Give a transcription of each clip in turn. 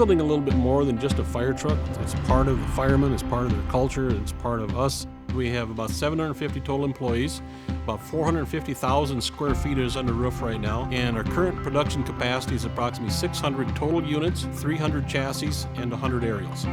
building a little bit more than just a fire truck. It's part of the firemen, it's part of their culture, it's part of us. We have about 750 total employees. About 450,000 square feet is under roof right now, and our current production capacity is approximately 600 total units, 300 chassis, and 100 aerials.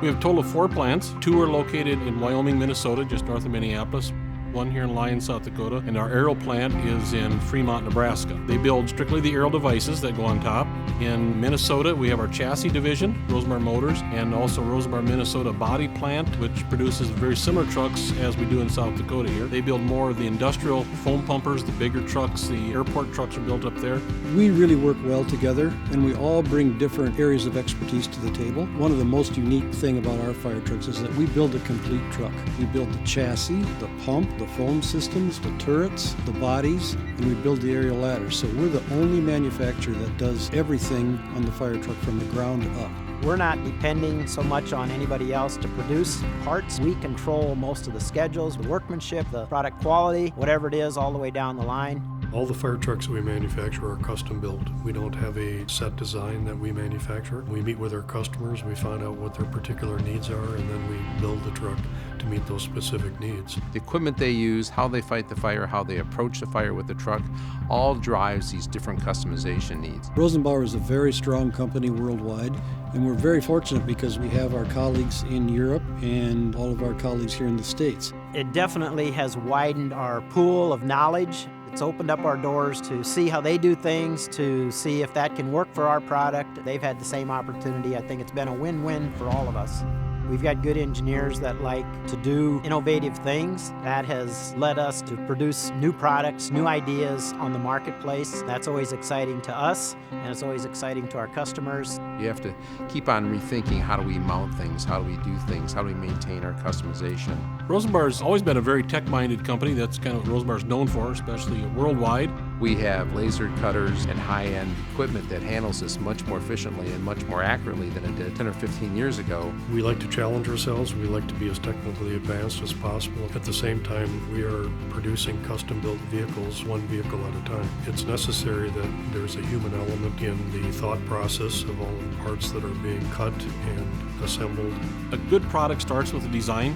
We have a total of 4 plants. 2 are located in Wyoming, Minnesota, just north of Minneapolis. 1 here in Lyon, South Dakota, and our aerial plant is in Fremont, Nebraska. They build strictly the aerial devices that go on top. In Minnesota, we have our chassis division, Rosenbauer Motors, and also Rosenbauer, Minnesota body plant, which produces very similar trucks as we do in South Dakota here. They build more of the industrial foam pumpers, the bigger trucks, the airport trucks are built up there. We really work well together, and we all bring different areas of expertise to the table. One of the most unique thing about our fire trucks is that we build a complete truck. We build the chassis, the pump, the foam systems, the turrets, the bodies, and we build the aerial ladders. So we're the only manufacturer that does everything on the fire truck from the ground up. We're not depending so much on anybody else to produce parts. We control most of the schedules, the workmanship, the product quality, whatever it is, all the way down the line. All the fire trucks that we manufacture are custom built. We don't have a set design that we manufacture. We meet with our customers, we find out what their particular needs are, and then we build the truck to meet those specific needs. The equipment they use, how they fight the fire, how they approach the fire with the truck, all drives these different customization needs. Rosenbauer is a very strong company worldwide, and we're very fortunate because we have our colleagues in Europe and all of our colleagues here in the States. It definitely has widened our pool of knowledge. It's opened up our doors to see how they do things, to see if that can work for our product. They've had the same opportunity. I think it's been a win-win for all of us. We've got good engineers that like to do innovative things. That has led us to produce new products, new ideas on the marketplace. That's always exciting to us, and it's always exciting to our customers. You have to keep on rethinking, how do we mount things, how do we do things, how do we maintain our customization. Rosenbauer's always been a very tech-minded company. That's kind of what Rosenbauer's known for, especially worldwide. We have laser cutters and high-end equipment that handles this much more efficiently and much more accurately than it did 10 or 15 years ago. We like to challenge ourselves. We like to be as technically advanced as possible. At the same time, we are producing custom-built vehicles, one vehicle at a time. It's necessary that there's a human element in the thought process of all the parts that are being cut and assembled. A good product starts with the design.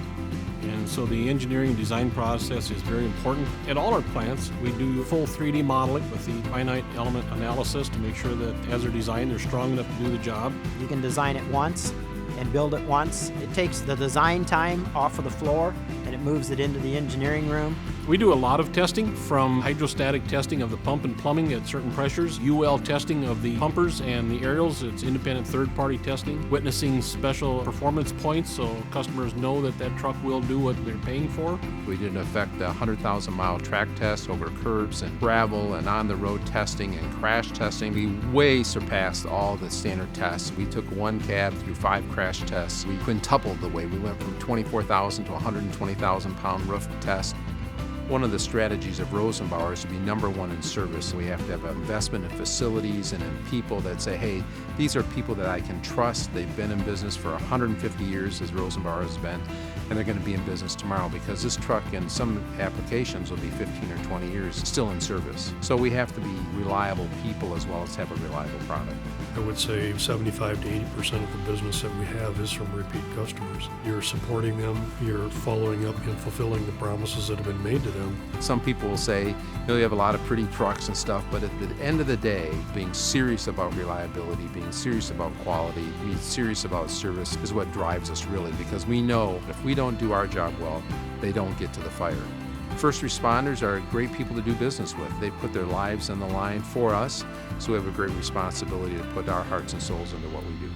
And so the engineering and design process is very important. At all our plants, we do full 3D modeling with the finite element analysis to make sure that as they're designed, they're strong enough to do the job. You can design it once and build it once. It takes the design time off of the floor and it moves it into the engineering room. We do a lot of testing, from hydrostatic testing of the pump and plumbing at certain pressures, UL testing of the pumpers and the aerials. It's independent third-party testing, witnessing special performance points so customers know that that truck will do what they're paying for. We did in effect a 100,000-mile track test over curbs and gravel and on-the-road testing and crash testing. We way surpassed all the standard tests. We took one cab through 5 crash tests. We quintupled the weight. We went from 24,000 to 120,000 pound roof test. One of the strategies of Rosenbauer is to be #1 in service. We have to have investment in facilities and in people that say, hey, these are people that I can trust. They've been in business for 150 years, as Rosenbauer has been, and they're going to be in business tomorrow, because this truck in some applications will be 15 or 20 years still in service. So we have to be reliable people as well as have a reliable product. I would say 75 to 80% of the business that we have is from repeat customers. You're supporting them, you're following up and fulfilling the promises that have been made to them. Some people will say, you know, you have a lot of pretty trucks and stuff, but at the end of the day, being serious about reliability, being serious about quality, being serious about service is what drives us really, because we know if we don't do our job well, they don't get to the fire. First responders are great people to do business with. They put their lives on the line for us, so we have a great responsibility to put our hearts and souls into what we do.